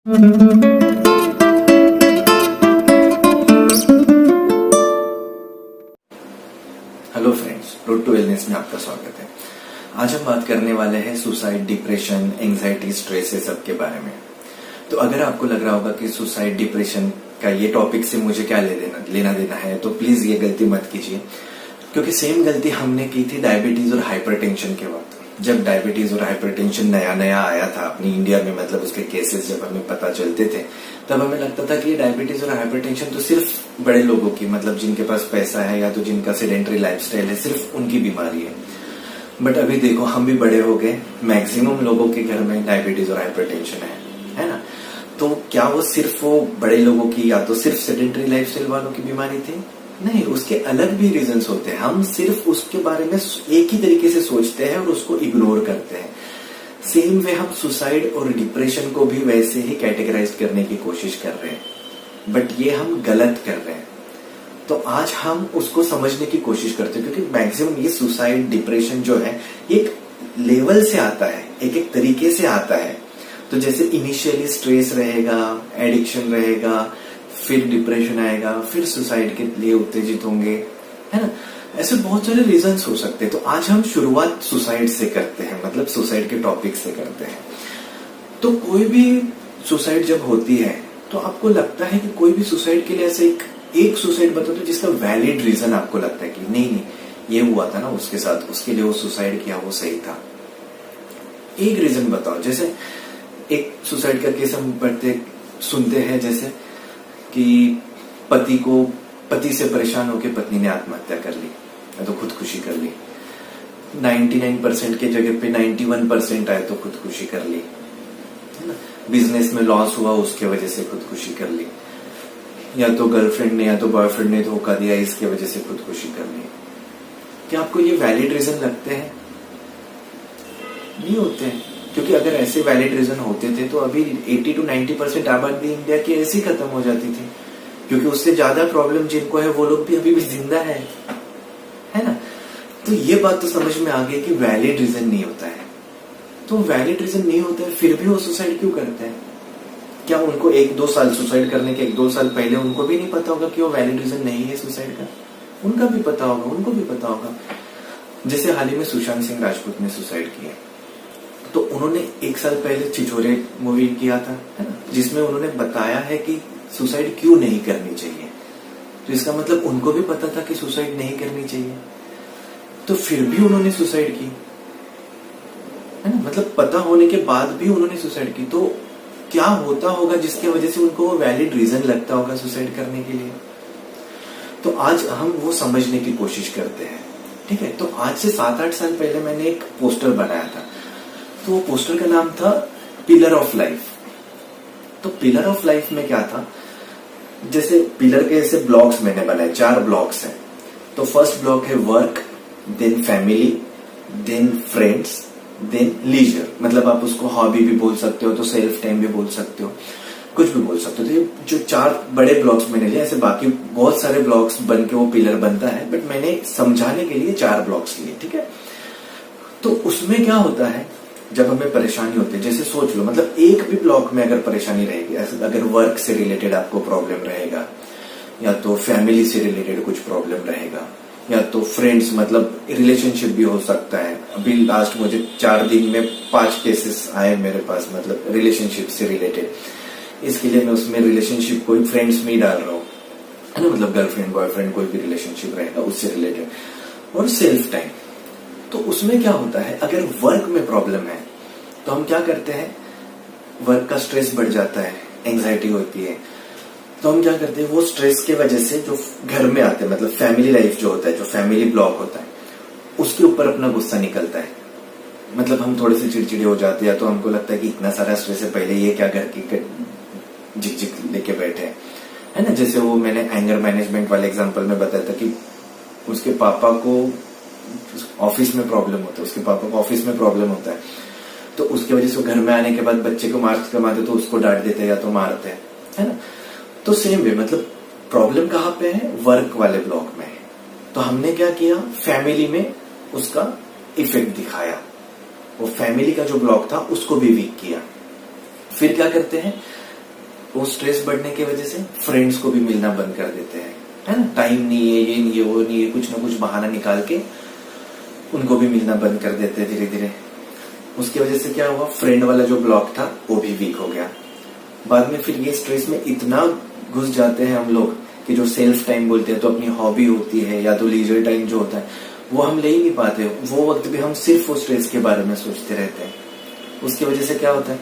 Hello friends, road to wellness में आपका स्वागत है। आज हम बात करने वाले हैं सुसाइड, डिप्रेशन, एंजाइटी, स्ट्रेस ये सब के बारे में। तो अगर आपको लग रहा होगा कि सुसाइड, डिप्रेशन का ये टॉपिक से मुझे क्या लेना देना है, तो प्लीज ये गलती मत कीजिए, क्योंकि सेम गलती हमने की थी डायबिटीज और हाइपरटेंशन के वक्त। जब डायबिटीज और हाइपरटेंशन नया नया आया था अपनी इंडिया में, मतलब उसके केसेस जब हमें पता चलते थे, तब हमें लगता था कि डायबिटीज और हाइपरटेंशन तो सिर्फ बड़े लोगों की, मतलब जिनके पास पैसा है या तो जिनका सेडेंटरी लाइफस्टाइल है, सिर्फ उनकी बीमारी है। बट अभी देखो, हम भी बड़े हो गए, मैक्सिमम लोगों के घर में डायबिटीज और हाइपरटेंशन है ना। तो क्या वो सिर्फ वो बड़े लोगों की या तो सिर्फ सेडेंटरी लाइफस्टाइल वालों की बीमारी थी? नहीं, उसके अलग भी रीजंस होते हैं। हम सिर्फ उसके बारे में एक ही तरीके से सोचते हैं और उसको इग्नोर करते हैं। सेम वे हम सुसाइड और डिप्रेशन को भी वैसे ही कैटेगराइज करने की कोशिश कर रहे हैं, बट ये हम गलत कर रहे हैं। तो आज हम उसको समझने की कोशिश करते हैं, क्योंकि मैक्सिमम ये सुसाइड, डिप्रेशन जो है एक लेवल से आता है, एक एक तरीके से आता है। तो जैसे इनिशियली स्ट्रेस रहेगा, एडिक्शन रहेगा, फिर डिप्रेशन आएगा, फिर सुसाइड के लिए उत्तेजित होंगे, है ना। ऐसे बहुत सारे रीजंस हो सकते हैं। तो आज हम शुरुआत सुसाइड से करते हैं, मतलब सुसाइड के टॉपिक से करते हैं। तो कोई भी सुसाइड जब होती है तो आपको लगता है कि कोई भी सुसाइड के लिए ऐसे एक सुसाइड बताओ तो जिसका वैलिड रीजन आपको लगता है कि नहीं ये हुआ था ना उसके साथ, उसके लिए वो सुसाइड किया, वो सही था। एक रीजन बताओ। जैसे एक सुसाइड का केस हम सुनते हैं, जैसे कि पति से परेशान होकर पत्नी ने आत्महत्या कर ली या तो खुदकुशी कर ली। 99% के जगह पे 91% आए तो खुदकुशी कर ली, है ना। बिजनेस में लॉस हुआ, उसके वजह से खुदकुशी कर ली, या तो गर्लफ्रेंड ने या तो बॉयफ्रेंड ने धोखा दिया, इसके वजह से खुदकुशी कर ली। क्या आपको ये वैलिड रीजन लगते हैं? नहीं होते हैं, क्योंकि अगर ऐसे वैलिड रीजन होते थे तो अभी 80 to 90% आबादी इंडिया की ऐसी ही खत्म हो जाती थी, क्योंकि उससे ज्यादा प्रॉब्लम जिनको है वो लोग भी अभी भी जिंदा है ना। तो ये बात तो समझ में आ गई कि वैलिड रीजन नहीं होता है। तो वैलिड रीजन नहीं होता है, फिर भी वो सुसाइड क्यों करते हैं? क्या उनको 1-2 साल सुसाइड करने के 1-2 साल पहले उनको भी नहीं पता होगा कि वो वैलिड रीजन नहीं है सुसाइड का? उनका भी पता होगा, उनको भी पता होगा। जैसे हाल ही में सुशांत सिंह राजपूत ने सुसाइड किया, तो उन्होंने 1 साल पहले छिछोरे मूवी किया था, है ना, जिसमें उन्होंने बताया है कि सुसाइड क्यों नहीं करनी चाहिए। तो इसका मतलब उनको भी पता था कि सुसाइड नहीं करनी चाहिए, तो फिर भी उन्होंने सुसाइड की, है ना। मतलब पता होने के बाद भी उन्होंने सुसाइड की। तो क्या होता होगा जिसकी वजह से उनको वो वैलिड रीजन लगता होगा सुसाइड करने के लिए? तो आज हम वो समझने की कोशिश करते हैं, ठीक है। तो आज से 7-8 साल पहले मैंने एक पोस्टर बनाया था। तो वो पोस्टर का नाम था पिलर ऑफ लाइफ। तो पिलर ऑफ लाइफ में क्या था, जैसे पिलर के ऐसे ब्लॉक्स मैंने बनाए, 4 ब्लॉक्स हैं। तो फर्स्ट ब्लॉक है work, then family, then friends, then leisure. मतलब आप उसको हॉबी भी बोल सकते हो, तो सेल्फ टाइम भी बोल सकते हो, कुछ भी बोल सकते हो। तो ये जो 4 बड़े ब्लॉक्स मैंने लिए, ऐसे बाकी बहुत सारे ब्लॉक्स बन के वो पिलर बनता है, बट मैंने समझाने के लिए 4 ब्लॉक्स लिए, ठीक है। तो उसमें क्या होता है, जब हमें परेशानी होती है, जैसे सोच लो, मतलब एक भी ब्लॉक में अगर परेशानी रहेगी, अगर वर्क से रिलेटेड आपको प्रॉब्लम रहेगा, या तो फैमिली से रिलेटेड कुछ प्रॉब्लम रहेगा, या तो फ्रेंड्स, मतलब रिलेशनशिप भी हो सकता है। अभी लास्ट मुझे 4 दिन में 5 केसेस आए मेरे पास, मतलब रिलेशनशिप से रिलेटेड। इसके लिए मैं उसमें रिलेशनशिप कोई फ्रेंड्स में ही डाल रहा हूँ, है ना, मतलब गर्लफ्रेंड बॉयफ्रेंड कोई भी रिलेशनशिप रहेगा उससे रिलेटेड। और सेल्फ टाइम, तो उसमें क्या होता है, अगर वर्क में प्रॉब्लम है तो हम क्या करते हैं, वर्क का स्ट्रेस बढ़ जाता है, एंजाइटी होती है, तो हम क्या करते हैं, वो स्ट्रेस के वजह से जो घर में आते हैं, मतलब फैमिली लाइफ जो होता है, जो फैमिली ब्लॉक होता है, उसके ऊपर अपना गुस्सा निकलता है। मतलब हम थोड़े से चिड़चिड़े हो जाते हैं, तो हमको लगता है कि इतना सारा स्ट्रेस है, पहले ये क्या घर की झिक लेके बैठे हैं, है ना। जैसे वो मैंने एंगर मैनेजमेंट वाले एग्जाम्पल में बताया था कि उसके पापा को ऑफिस में प्रॉब्लम होता है, उसके पापा को ऑफिस में प्रॉब्लम होता है, तो उसकी वजह से घर में आने के बाद बच्चे को मार्क्स कमाते तो उसको डांट देते हैं या तो मारते हैं, है ना। तो सेम वे, मतलब प्रॉब्लम कहाँ पे है, वर्क वाले ब्लॉक में। तो हमने क्या किया, फैमिली में उसका इफेक्ट दिखाया, वो फैमिली का जो ब्लॉक था उसको भी वीक किया। फिर क्या करते हैं, वो स्ट्रेस बढ़ने की वजह से फ्रेंड्स को भी मिलना बंद कर देते हैं, है ना। टाइम नहीं है, ये नहीं है, वो नहीं है, कुछ ना कुछ बहाना निकाल के उनको भी मिलना बंद कर देते हैं धीरे धीरे। उसकी वजह से क्या हुआ, फ्रेंड वाला जो ब्लॉक था वो भी वीक हो गया। बाद में फिर ये स्ट्रेस में इतना घुस जाते हैं हम लोग कि जो सेल्फ टाइम बोलते हैं, तो अपनी हॉबी होती है या तो लीजर टाइम जो होता है वो हम ले ही नहीं पाते। वो वक्त भी हम सिर्फ वो स्ट्रेस के बारे में सोचते रहते हैं। उसकी वजह से क्या होता है,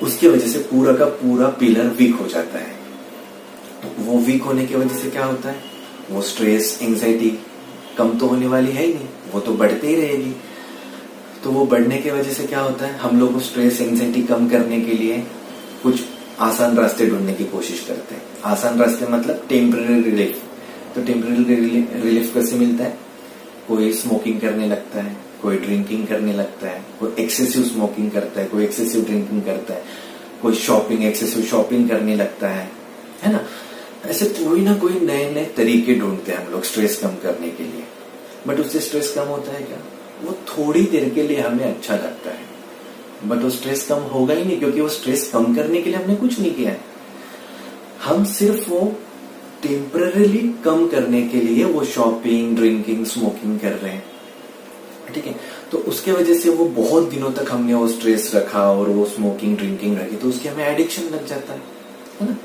उसकी वजह से पूरा का पूरा पिलर वीक हो जाता है। तो वो वीक होने की वजह से क्या होता है, वो स्ट्रेस एंजाइटी कम तो होने वाली है ही नहीं, वो तो बढ़ते ही रहेगी। तो वो बढ़ने की वजह से क्या होता है, हम लोग स्ट्रेस एंजाइटी कम करने के लिए कुछ आसान रास्ते ढूंढने की कोशिश करते हैं। आसान रास्ते मतलब टेम्पररी रिलीफ। तो टेम्पररी रिलीफ कैसे मिलता है, कोई स्मोकिंग करने लगता है, कोई ड्रिंकिंग करने लगता है, कोई एक्सेसिव स्मोकिंग करता है, कोई एक्सेसिव ड्रिंकिंग करता है, कोई शॉपिंग एक्सेसिव शॉपिंग करने लगता है ना। ऐसे कोई ना कोई नए नए तरीके ढूंढते हैं हम लोग स्ट्रेस कम करने के लिए। बट उससे स्ट्रेस कम होता है क्या, वो थोड़ी देर के लिए हमें अच्छा लगता है, बट वो स्ट्रेस कम होगा ही नहीं, क्योंकि वो स्ट्रेस कम करने के लिए हमने कुछ नहीं किया है। हम सिर्फ वो टेम्पररीली कम करने के लिए वो शॉपिंग ड्रिंकिंग स्मोकिंग कर रहे हैं, ठीक है। तो उसके वजह से वो बहुत दिनों तक हमने वो स्ट्रेस रखा और वो स्मोकिंग ड्रिंकिंग रखी, तो उसके हमें एडिक्शन लग जाता है ना।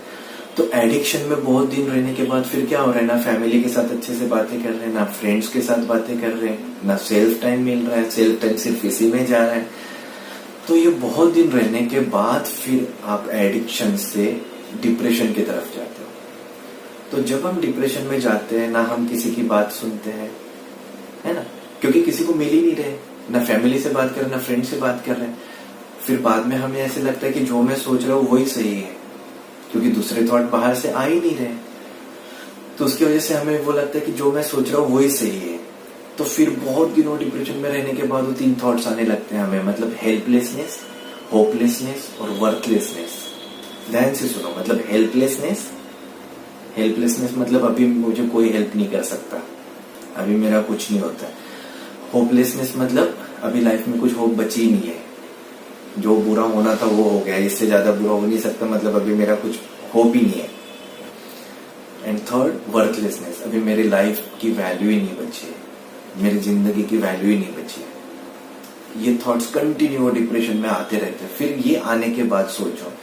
तो एडिक्शन में बहुत दिन रहने के बाद फिर क्या हो रहा है, ना फैमिली के साथ अच्छे से बातें कर रहे हैं, ना फ्रेंड्स के साथ बातें कर रहे हैं, ना सेल्फ टाइम मिल रहा है, सेल्फ टाइम सिर्फ इसी में जा रहा है। तो ये बहुत दिन रहने के बाद फिर आप एडिक्शन से डिप्रेशन की तरफ जाते हो। तो जब हम डिप्रेशन में जाते हैं, ना हम किसी की बात सुनते हैं, है ना, क्योंकि किसी को मिल ही नहीं रहे, ना फैमिली से बात कर रहे, ना फ्रेंड से बात कर रहे हैं। फिर बाद में हमें ऐसे लगता है कि जो मैं सोच रहा हूँ वही सही है, क्योंकि दूसरे थॉट बाहर से आ ही नहीं रहे। तो उसकी वजह से हमें वो लगता है कि जो मैं सोच रहा हूँ वही सही है। तो फिर बहुत दिनों डिप्रेशन में रहने के बाद वो 3 थॉट्स आने लगते हैं हमें, मतलब हेल्पलेसनेस, होपलेसनेस और वर्थलेसनेस। ध्यान से सुनो, मतलब हेल्पलेसनेस मतलब अभी मुझे कोई हेल्प नहीं कर सकता, अभी मेरा कुछ नहीं होता है। होपलेसनेस मतलब अभी लाइफ में कुछ होप बची ही नहीं है, जो बुरा होना था वो हो गया, इससे ज्यादा बुरा हो नहीं सकता, मतलब अभी मेरा कुछ होप ही नहीं है। एंड थर्ड वर्थलेसनेस, अभी मेरी लाइफ की वैल्यू ही नहीं बची है, मेरी जिंदगी की वैल्यू ही नहीं बची है। ये थॉट्स कंटिन्यू डिप्रेशन में आते रहते हैं। फिर ये आने के बाद सोचो,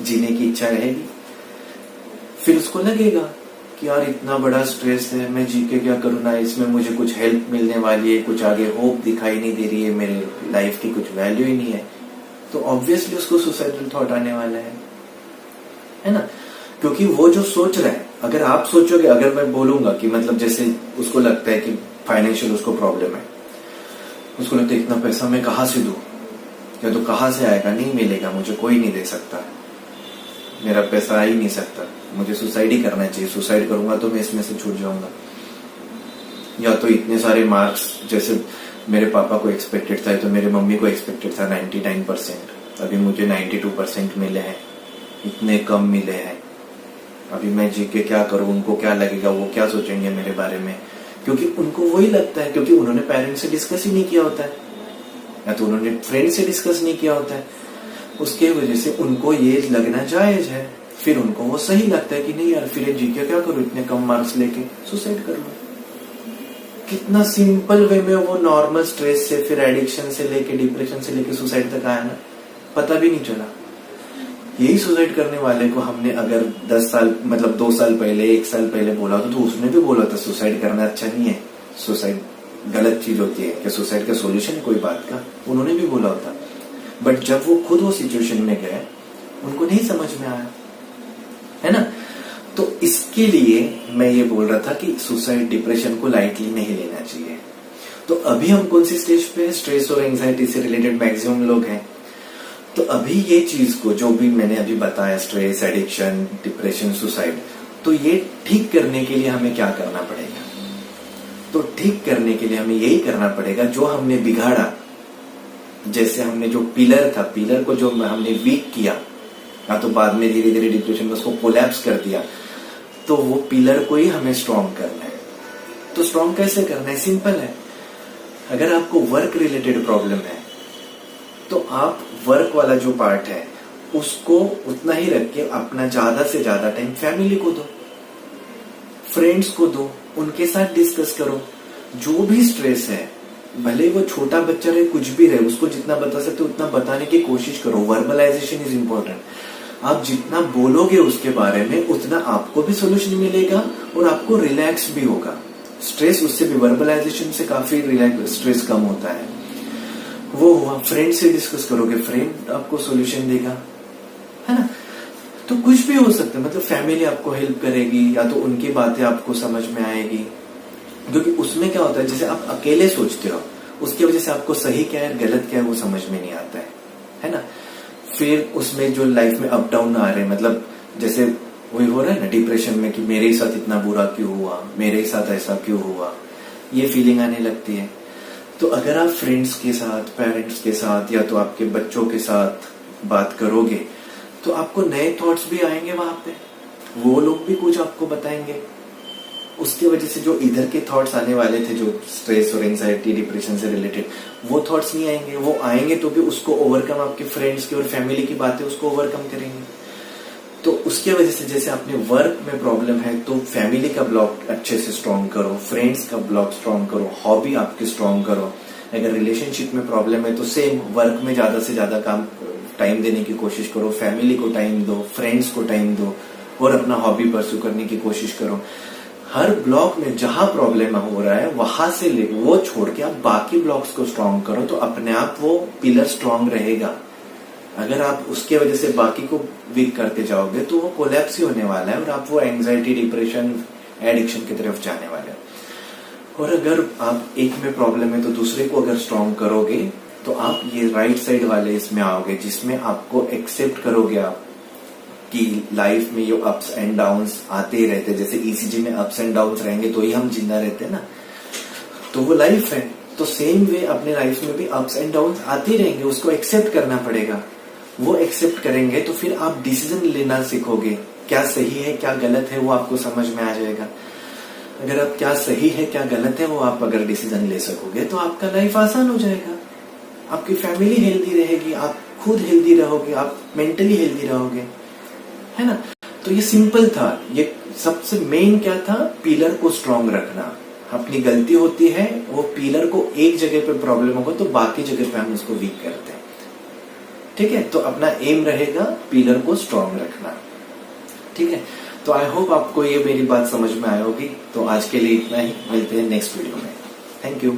जीने की इच्छा रहेगी, फिर उसको लगेगा कि यार इतना बड़ा स्ट्रेस है, मैं जी के क्या करूँ ना, इसमें मुझे कुछ हेल्प मिलने वाली है, कुछ आगे होप दिखाई नहीं दे रही है, मेरे लाइफ की कुछ वैल्यू ही नहीं है। तो ऑब्वियसली उसको सुसाइडल थॉट आने वाला है ना। क्योंकि वो जो सोच रहा है, अगर आप सोचोगे, अगर मैं बोलूंगा कि मतलब जैसे उसको लगता है कि फाइनेंशियल उसको प्रॉब्लम है, उसको लगता है इतना पैसा मैं कहाँ से दूं, या तो कहाँ से आएगा, नहीं मिलेगा, मुझे कोई नहीं दे सकता, मेरा पैसा आ ही नहीं सकता, मुझे सुसाइड ही करना चाहिए, सुसाइड करूंगा तो मैं इसमें से छूट जाऊंगा। या तो इतने सारे मार्क्स जैसे मेरे पापा को एक्सपेक्टेड था, तो मेरे मम्मी को एक्सपेक्टेड था 99%, अभी मुझे 92% मिले हैं, इतने कम मिले हैं, अभी मैं जी के क्या करूं, उनको क्या लगेगा, वो क्या सोचेंगे मेरे बारे में, क्योंकि उनको वही लगता है, क्योंकि उन्होंने पेरेंट्स से डिस्कस ही नहीं किया होता है, या तो उन्होंने फ्रेंड से डिस्कस नहीं किया होता है, उसके वजह से उनको ये लगना जायज है। फिर उनको वो सही लगता है कि नहीं यार, फिर जी के क्या करूं, इतने कम मार्क्स लेके सुसाइड कर लो। कितना सिंपल वे में वो नॉर्मल स्ट्रेस से फिर एडिक्शन से लेके डिप्रेशन से लेके सुसाइड तक आया ना, पता भी नहीं चला। यही सुसाइड करने वाले को हमने अगर 10 साल मतलब 2 साल पहले 1 साल पहले बोला तो उसने भी बोला था सुसाइड करना अच्छा नहीं है, सुसाइड गलत चीज होती है, क्या सुसाइड का सोल्यूशन है कोई बात का, उन्होंने भी बोला होता। बट जब वो खुद वो सिचुएशन में गए, उनको नहीं समझ में आया, है ना। तो इसके लिए मैं ये बोल रहा था कि सुसाइड डिप्रेशन को लाइटली नहीं लेना चाहिए। तो अभी हम कौन सी स्टेज पे है, स्ट्रेस और एंजाइटी से रिलेटेड मैक्सिमम लोग हैं। तो अभी ये चीज को जो भी मैंने अभी बताया, स्ट्रेस, एडिक्शन, डिप्रेशन, सुसाइड, तो ये ठीक करने के लिए हमें क्या करना पड़ेगा। तो ठीक करने के लिए हमें यही करना पड़ेगा जो हमने बिगाड़ा, जैसे हमने जो पिलर था, पिलर को जो हमने वीक किया, या तो बाद में धीरे धीरे डिप्रेशन में उसको कोलैप्स कर दिया, तो वो पिलर को ही हमें स्ट्रॉन्ग करना है। तो स्ट्रॉन्ग कैसे करना है, सिंपल है। अगर आपको वर्क रिलेटेड प्रॉब्लम है तो आप वर्क वाला जो पार्ट है उसको उतना ही रख के अपना ज्यादा से ज्यादा टाइम फैमिली को दो, फ्रेंड्स को दो, उनके साथ डिस्कस करो। जो भी स्ट्रेस है, भले वो छोटा बच्चा रहे, कुछ भी रहे, उसको जितना बता सकते उतना बताने की कोशिश करो। वर्बलाइजेशन इज इम्पोर्टेंट। आप जितना बोलोगे उसके बारे में उतना आपको भी सोल्यूशन मिलेगा और आपको रिलैक्स भी होगा। स्ट्रेस उससे भी, वर्बलाइजेशन से काफी स्ट्रेस कम होता है। वो हुआ, फ्रेंड से डिस्कस करोगे, फ्रेंड आपको सोल्यूशन देगा, है ना। तो कुछ भी हो सकता है, मतलब फैमिली आपको हेल्प करेगी या तो उनकी बातें आपको समझ में आएगी। क्योंकि उसमें क्या होता है, जैसे आप अकेले सोचते हो, उसकी वजह से आपको सही क्या है गलत क्या है वो समझ में नहीं आता है ना। फिर उसमें जो लाइफ में अप डाउन आ रहे हैं, मतलब जैसे वही हो रहा है ना डिप्रेशन में कि मेरे साथ इतना बुरा क्यों हुआ, मेरे साथ ऐसा क्यों हुआ, ये फीलिंग आने लगती है। तो अगर आप फ्रेंड्स के साथ, पेरेंट्स के साथ या तो आपके बच्चों के साथ बात करोगे तो आपको नए थॉट्स भी आएंगे वहां पे, वो लोग भी कुछ आपको बताएंगे। उसकी वजह से जो इधर के थॉट्स आने वाले थे, जो स्ट्रेस और एंजाइटी डिप्रेशन से रिलेटेड, वो थॉट्स नहीं आएंगे। वो आएंगे तो भी उसको ओवरकम आपके फ्रेंड्स की और फैमिली की बातें उसको ओवरकम करेंगे। तो उसके वजह से जैसे आपने वर्क में प्रॉब्लम है तो फैमिली का ब्लॉक अच्छे से स्ट्रॉन्ग करो, फ्रेंड्स का ब्लॉक स्ट्रॉन्ग करो, हॉबी आपकी स्ट्रॉन्ग करो। अगर रिलेशनशिप में प्रॉब्लम है तो सेम वर्क में ज्यादा से ज्यादा टाइम देने की कोशिश करो, फैमिली को टाइम दो, फ्रेंड्स को टाइम दो और अपना हॉबी परस्यू करने की कोशिश करो। हर ब्लॉक में जहां प्रॉब्लम हो रहा है वहां से वो छोड़ के आप बाकी ब्लॉक्स को स्ट्रॉन्ग करो, तो अपने आप वो पिलर स्ट्रॉन्ग रहेगा। अगर आप उसके वजह से बाकी को वीक करते जाओगे तो वो कोलैप्स ही होने वाला है और आप वो एंजाइटी, डिप्रेशन, एडिक्शन की तरफ जाने वाले हो। और अगर आप एक में प्रॉब्लम है तो दूसरे को अगर स्ट्रॉन्ग करोगे तो आप ये राइट साइड वाले इसमें आओगे, जिसमें आपको एक्सेप्ट करोगे आप कि लाइफ में ये अप्स एंड डाउन्स आते ही रहते हैं। जैसे ईसीजी में अप्स एंड डाउन्स रहेंगे तो ही हम जिंदा रहते हैं ना, तो वो लाइफ है। तो सेम वे अपने लाइफ में भी अप्स एंड डाउन्स आते ही रहेंगे, उसको एक्सेप्ट करना पड़ेगा। वो एक्सेप्ट करेंगे तो फिर आप डिसीजन लेना सीखोगे, क्या सही है क्या गलत है वो आपको समझ में आ जाएगा। अगर आप क्या सही है क्या गलत है वो आप अगर डिसीजन ले सकोगे तो आपका लाइफ आसान हो जाएगा। आपकी फैमिली हेल्दी रहेगी, आप खुद हेल्दी रहोगे, आप मेंटली हेल्दी रहोगे, है ना। तो ये सिंपल था। ये सबसे मेन क्या था, पिलर को स्ट्रॉन्ग रखना। अपनी गलती होती है, वो पिलर को एक जगह पे प्रॉब्लम होगा तो बाकी जगह पे हम उसको वीक करते हैं, ठीक है। तो अपना एम रहेगा पिलर को स्ट्रॉन्ग रखना, ठीक है। तो आई होप आपको ये मेरी बात समझ में आई होगी। तो आज के लिए इतना ही, मिलते हैं नेक्स्ट वीडियो में। Thank you.